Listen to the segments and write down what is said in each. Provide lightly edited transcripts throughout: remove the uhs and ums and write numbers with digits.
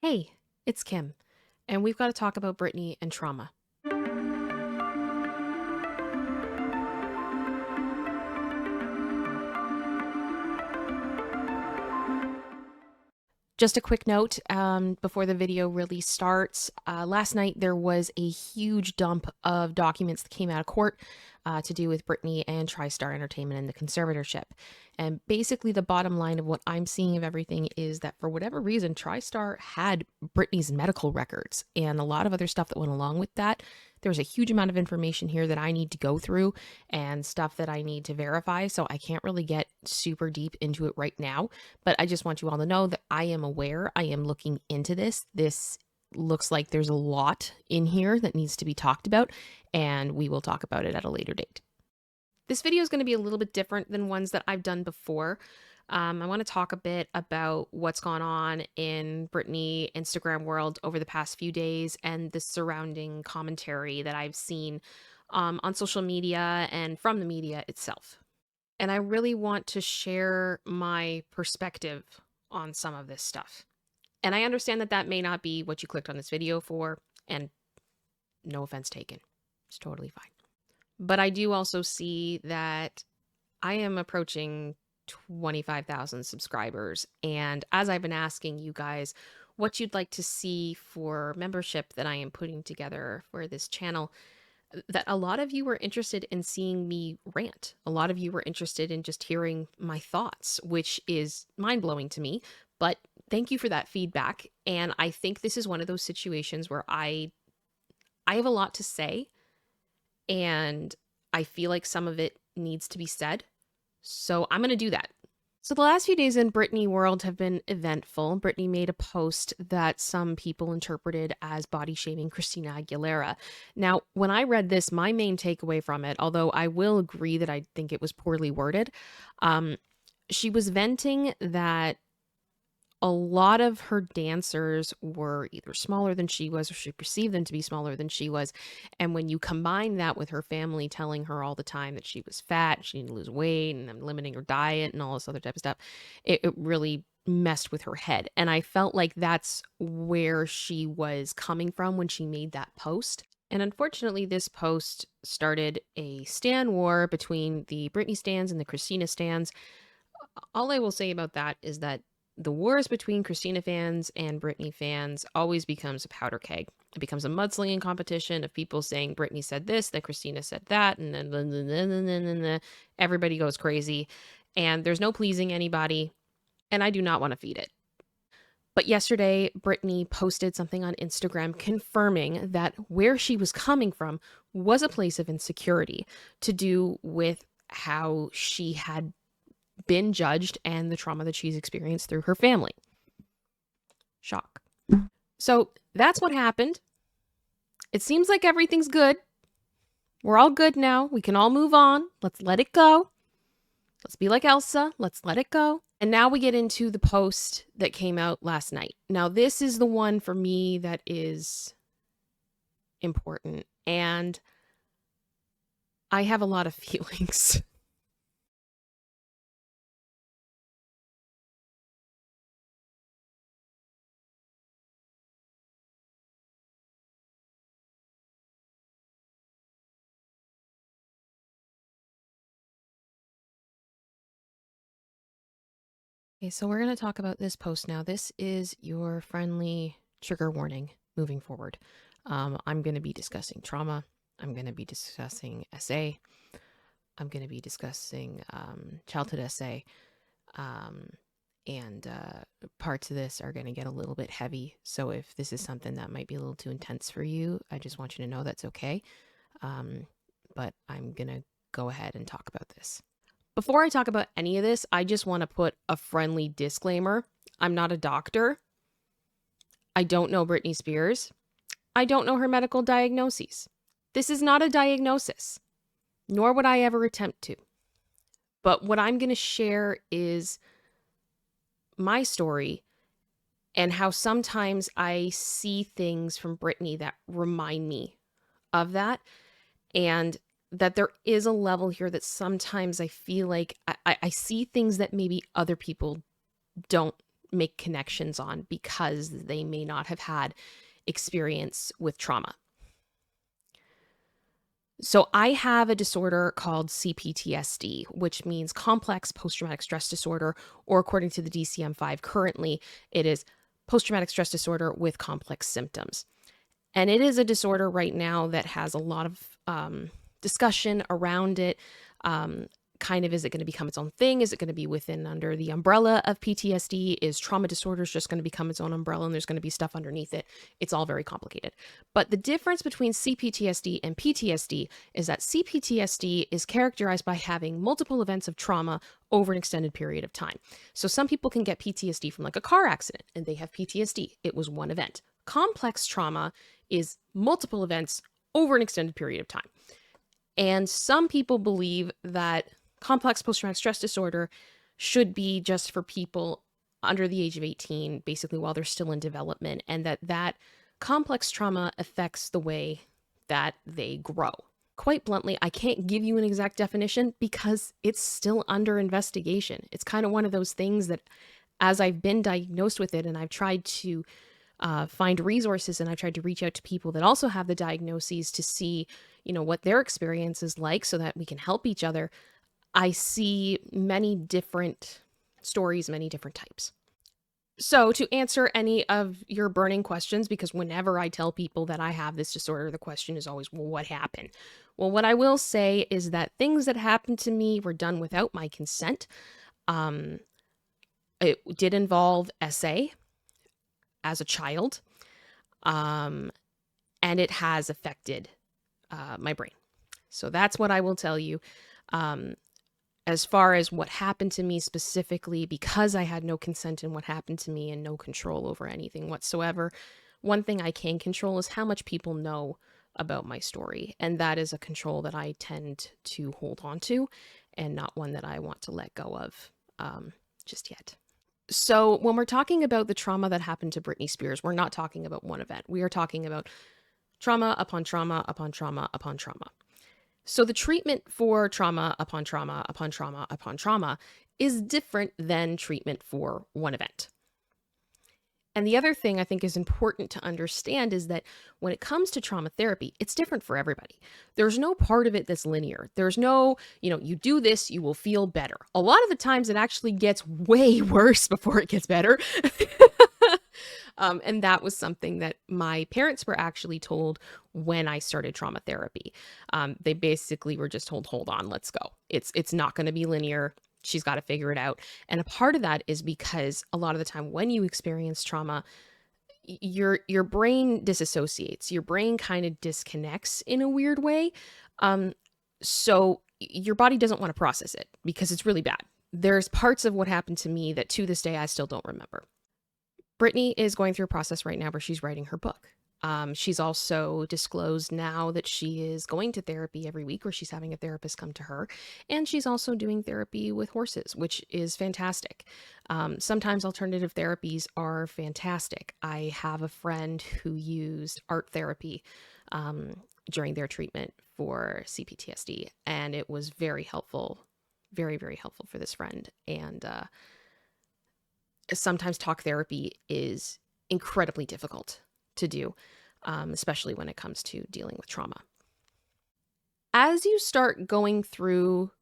Hey, it's Kim, and we've got to talk about Britney and trauma. Just a quick note before the video really starts. Last night there was a huge dump of documents that came out of court to do with Britney and TriStar Entertainment and the conservatorship. And basically, the bottom line of what I'm seeing of everything is that for whatever reason, TriStar had Britney's medical records and a lot of other stuff that went along with that. There's a huge amount of information here that I need to go through and stuff that I need to verify. So I can't really get super deep into it right now. But I just want you all to know that I am aware. I am looking into this. This looks like there's a lot in here that needs to be talked about, and we will talk about it at a later date. This video is going to be a little bit different than ones that I've done before. I want to talk a bit about what's gone on in Britney Instagram world over the past few days and the surrounding commentary that I've seen on social media and from the media itself. And I really want to share my perspective on some of this stuff. And I understand that that may not be what you clicked on this video for, and no offense taken. It's totally fine. But I do also see that I am approaching 25,000 subscribers. And as I've been asking you guys what you'd like to see for membership that I am putting together for this channel, that a lot of you were interested in seeing me rant. A lot of you were interested in just hearing my thoughts, which is mind-blowing to me. But thank you for that feedback. And I think this is one of those situations where I have a lot to say, and I feel like some of it needs to be said. So I'm going to do that. So the last few days in Britney world have been eventful. Britney made a post that some people interpreted as body shaming Christina Aguilera. Now, when I read this, my main takeaway from it, although I will agree that I think it was poorly worded, she was venting that a lot of her dancers were either smaller than she was or she perceived them to be smaller than she was. And when you combine that with her family telling her all the time that she was fat, she needed to lose weight, and I'm limiting her diet and all this other type of stuff, it really messed with her head. And I felt like that's where she was coming from when she made that post. And unfortunately, this post started a stan war between the Britney stans and the Christina stans. All I will say about that is that the wars between Christina fans and Britney fans always becomes a powder keg. It becomes a mudslinging competition of people saying Britney said this, that Christina said that, and then everybody goes crazy. And there's no pleasing anybody, and I do not want to feed it. But yesterday, Britney posted something on Instagram confirming that where she was coming from was a place of insecurity to do with how she had been judged and the trauma that she's experienced through her family. Shock. So that's what happened. It seems like everything's good. We're all good now. We can all move on. Let's let it go. Let's be like Elsa. Let's let it go. And now we get into the post that came out last night. Now, this is the one for me that is important. And I have a lot of feelings. Okay, so we're going to talk about this post now. This is your friendly trigger warning moving forward. I'm going to be discussing trauma. I'm going to be discussing SA. I'm going to be discussing childhood SA. And parts of this are going to get a little bit heavy. So if this is something that might be a little too intense for you, I just want you to know that's okay. But I'm going to go ahead and talk about this. Before I talk about any of this, I just want to put a friendly disclaimer. I'm not a doctor. I don't know Britney Spears. I don't know her medical diagnoses. This is not a diagnosis, nor would I ever attempt to. But what I'm going to share is my story and how sometimes I see things from Britney that remind me of that, and that there is a level here that sometimes I feel like I see things that maybe other people don't make connections on because they may not have had experience with trauma. So I have a disorder called CPTSD, which means complex post-traumatic stress disorder, or according to the DSM-5 currently, it is post-traumatic stress disorder with complex symptoms. And it is a disorder right now that has a lot of discussion around it. Kind of, is it going to become its own thing? Is it going to be within under the umbrella of PTSD? Is trauma disorders just going to become its own umbrella and there's going to be stuff underneath it? It's all very complicated. But the difference between CPTSD and PTSD is that CPTSD is characterized by having multiple events of trauma over an extended period of time. So some people can get PTSD from like a car accident and they have PTSD. It was one event. Complex trauma is multiple events over an extended period of time. And some people believe that complex post-traumatic stress disorder should be just for people under the age of 18, basically while they're still in development, and that complex trauma affects the way that they grow. Quite bluntly, I can't give you an exact definition because it's still under investigation. It's kind of one of those things that as I've been diagnosed with it and I've tried to find resources and I tried to reach out to people that also have the diagnoses to see, what their experience is like so that we can help each other. I see many different stories, many different types. So to answer any of your burning questions, because whenever I tell people that I have this disorder, the question is always, well, what happened? Well, what I will say is that things that happened to me were done without my consent. It did involve SA as a child, and it has affected my brain. So that's what I will tell you. As far as what happened to me specifically, because I had no consent in what happened to me and no control over anything whatsoever, one thing I can control is how much people know about my story. And that is a control that I tend to hold on to and not one that I want to let go of just yet. So when we're talking about the trauma that happened to Britney Spears, we're not talking about one event. We are talking about trauma upon trauma upon trauma upon trauma. So the treatment for trauma upon trauma upon trauma upon trauma is different than treatment for one event. And the other thing I think is important to understand is that when it comes to trauma therapy, it's different for everybody. There's no part of it that's linear. There's no, you do this, you will feel better. A lot of the times it actually gets way worse before it gets better. And that was something that my parents were actually told when I started trauma therapy. They basically were just told, hold on, let's go. It's not going to be linear. She's got to figure it out. And a part of that is because a lot of the time when you experience trauma, your brain disassociates. Your brain kind of disconnects in a weird way. So your body doesn't want to process it because it's really bad. There's parts of what happened to me that to this day I still don't remember. Brittany is going through a process right now where she's writing her book. She's also disclosed now that she is going to therapy every week, where she's having a therapist come to her. And she's also doing therapy with horses, which is fantastic. Sometimes alternative therapies are fantastic. I have a friend who used art therapy during their treatment for CPTSD, and it was very helpful, very, very helpful for this friend. And sometimes talk therapy is incredibly difficult to do, especially when it comes to dealing with trauma. As you start going through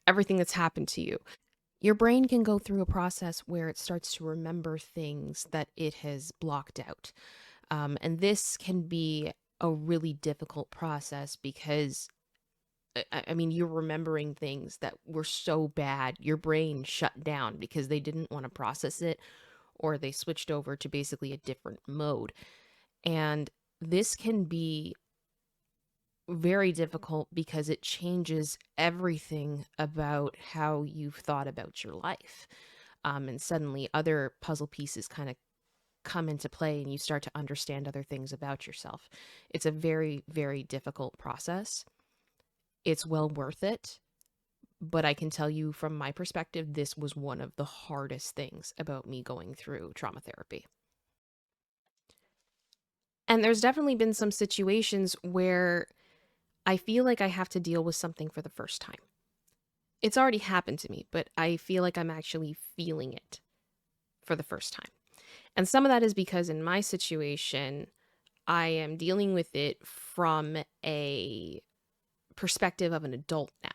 everything that's happened to you, your brain can go through a process where it starts to remember things that it has blocked out. And this can be a really difficult process because I mean, you're remembering things that were so bad, your brain shut down because they didn't want to process it, or they switched over to basically a different mode. And this can be very difficult because it changes everything about how you've thought about your life. And suddenly other puzzle pieces kind of come into play and you start to understand other things about yourself. It's a very, very difficult process. It's well worth it. But I can tell you from my perspective, this was one of the hardest things about me going through trauma therapy. And there's definitely been some situations where I feel like I have to deal with something for the first time. It's already happened to me, but I feel like I'm actually feeling it for the first time. And some of that is because in my situation, I am dealing with it from a perspective of an adult now.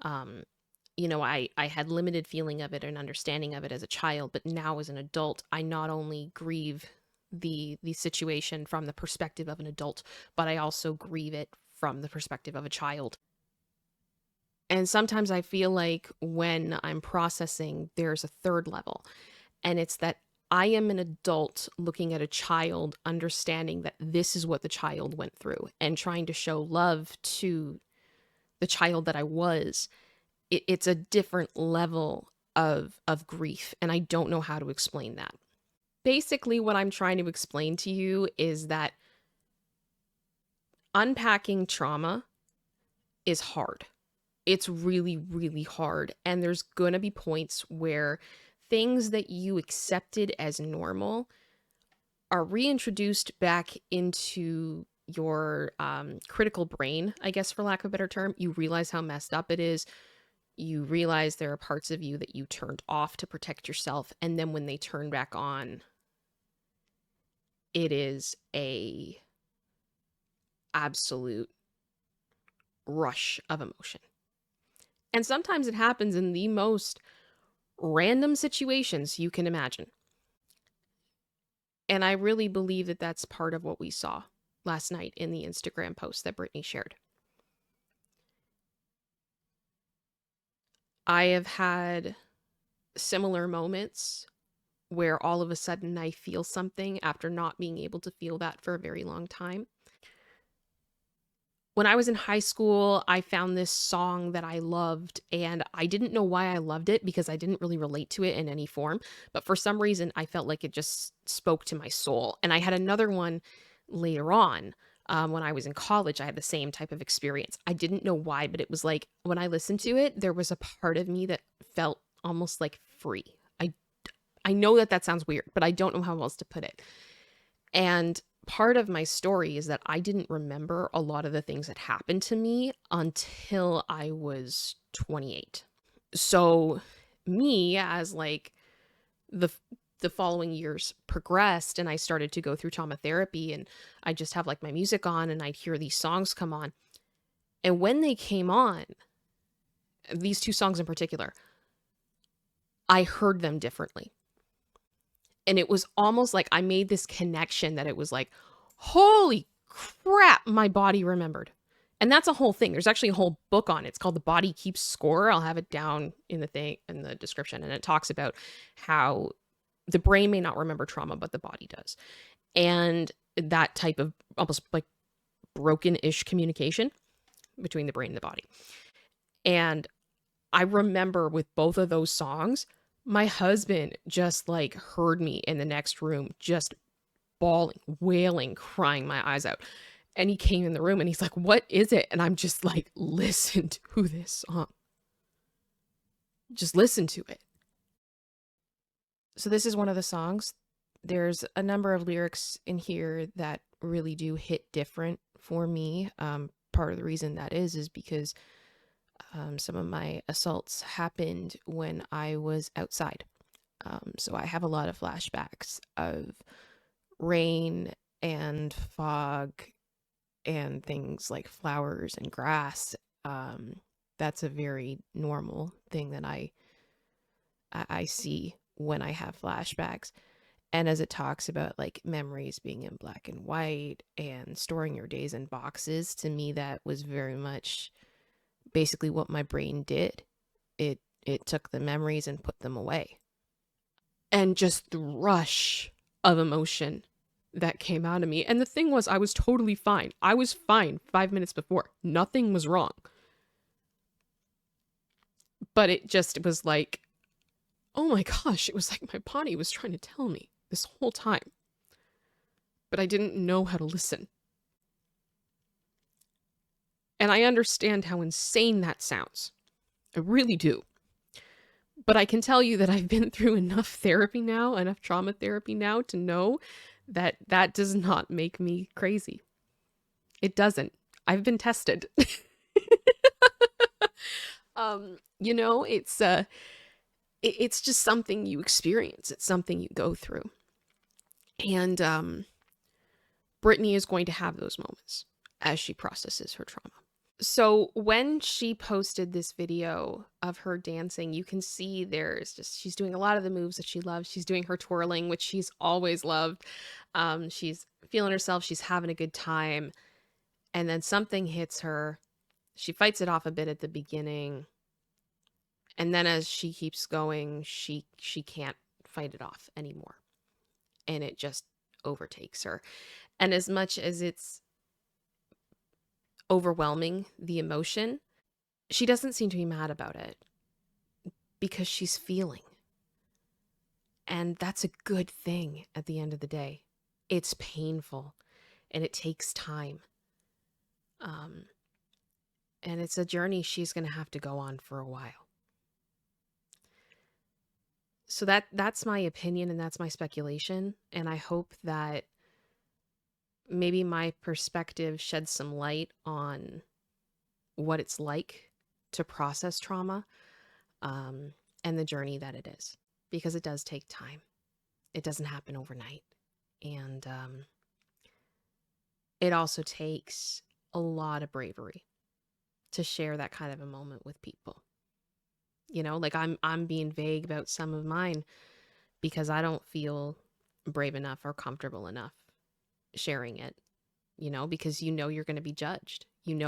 I had limited feeling of it and understanding of it as a child, but now as an adult, I not only grieve the situation from the perspective of an adult, but I also grieve it from the perspective of a child. And sometimes I feel like when I'm processing, there's a third level, and it's that I am an adult looking at a child, understanding that this is what the child went through, and trying to show love to the child that I was. It's a different level of grief, and I don't know how to explain that. Basically, what I'm trying to explain to you is that unpacking trauma is hard. It's really, really hard. And there's going to be points where things that you accepted as normal are reintroduced back into your critical brain, I guess, for lack of a better term. You realize how messed up it is. You realize there are parts of you that you turned off to protect yourself. And then when they turn back on, it is a absolute rush of emotion. And sometimes it happens in the most random situations you can imagine. And I really believe that that's part of what we saw last night in the Instagram post that Britney shared. I have had similar moments where all of a sudden I feel something after not being able to feel that for a very long time. When I was in high school, I found this song that I loved, and I didn't know why I loved it because I didn't really relate to it in any form. But for some reason, I felt like it just spoke to my soul. And I had another one later on. When I was in college, I had the same type of experience. I didn't know why, but it was like when I listened to it, there was a part of me that felt almost like free. I know that that sounds weird, but I don't know how else to put it. And part of my story is that I didn't remember a lot of the things that happened to me until I was 28. So me, as like the the following years progressed and I started to go through trauma therapy, and I just have like my music on and I'd hear these songs come on. And when they came on, these two songs in particular, I heard them differently. And it was almost like I made this connection that it was like, holy crap, my body remembered. And that's a whole thing. There's actually a whole book on it. It's called The Body Keeps Score. I'll have it down in the thing in the description. And it talks about how the brain may not remember trauma, but the body does. And that type of almost like broken-ish communication between the brain and the body. And I remember with both of those songs, my husband just like heard me in the next room, just bawling, wailing, crying my eyes out. And he came in the room and he's like, "What is it?" And I'm just like, "Listen to this song. Just listen to it." So this is one of the songs. There's a number of lyrics in here that really do hit different for me. Part of the reason that is because some of my assaults happened when I was outside. So I have a lot of flashbacks of rain and fog and things like flowers and grass. That's a very normal thing that I see when I have flashbacks. And as it talks about like memories being in black and white and storing your days in boxes, to me that was very much basically what my brain did. It took the memories and put them away. And just the rush of emotion that came out of me. And the thing was, I was totally fine. I was fine 5 minutes before. Nothing was wrong. But it just was like, oh my gosh, it was like my body was trying to tell me this whole time. But I didn't know how to listen. And I understand how insane that sounds. I really do. But I can tell you that I've been through enough therapy now, enough trauma therapy now to know that that does not make me crazy. It doesn't. I've been tested. It's it's just something you experience. It's something you go through. And Britney is going to have those moments as she processes her trauma. So when she posted this video of her dancing, you can see she's doing a lot of the moves that she loves. She's doing her twirling, which she's always loved. She's feeling herself. She's having a good time. And then something hits her. She fights it off a bit at the beginning. And then as she keeps going, she can't fight it off anymore. And it just overtakes her. And as much as it's overwhelming, the emotion, she doesn't seem to be mad about it because she's feeling. And that's a good thing at the end of the day. It's painful and it takes time. And it's a journey she's going to have to go on for a while. So that's my opinion and that's my speculation. And I hope that maybe my perspective sheds some light on what it's like to process trauma, and the journey that it is, because it does take time. It doesn't happen overnight. And it also takes a lot of bravery to share that kind of a moment with people. You know, like I'm being vague about some of mine because I don't feel brave enough or comfortable enough sharing it, because you're going to be judged.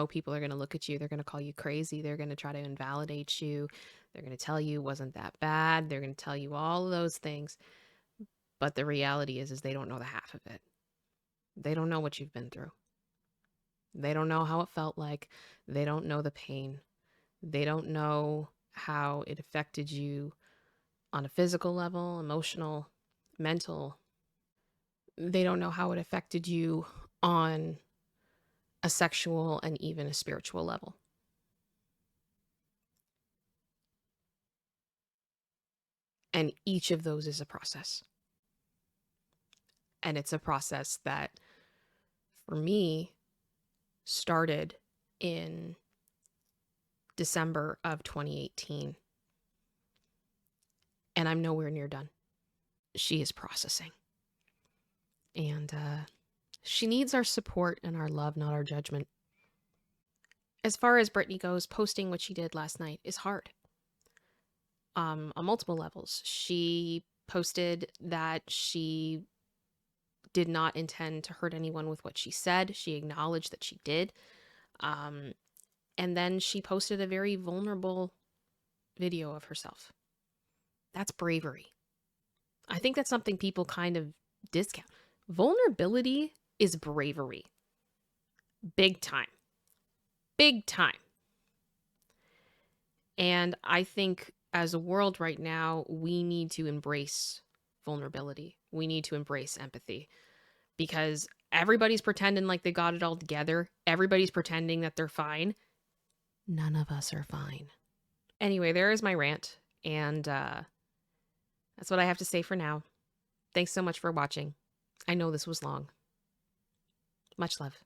People are going to look at you, they're going to call you crazy, they're going to try to invalidate you, they're going to tell you it wasn't that bad, they're going to tell you all of those things. But the reality is they don't know the half of it. They don't know what you've been through. They don't know how it felt like. They don't know the pain. They don't know how it affected you on a physical level, emotional, mental. They don't know how it affected you on a sexual and even a spiritual level. And each of those is a process. And it's a process that, for me, started in December of 2018. And I'm nowhere near done. She is processing. And she needs our support and our love, not our judgment. As far as Britney goes, posting what she did last night is hard. On multiple levels. She posted that she did not intend to hurt anyone with what she said. She acknowledged that she did. And then she posted a very vulnerable video of herself. That's bravery. I think that's something people kind of discount. Vulnerability is bravery. Big time. Big time. And I think as a world right now, we need to embrace vulnerability. We need to embrace empathy, because everybody's pretending like they got it all together. Everybody's pretending that they're fine. None of us are fine. Anyway, there is my rant. And that's what I have to say for now. Thanks so much for watching. I know this was long. Much love.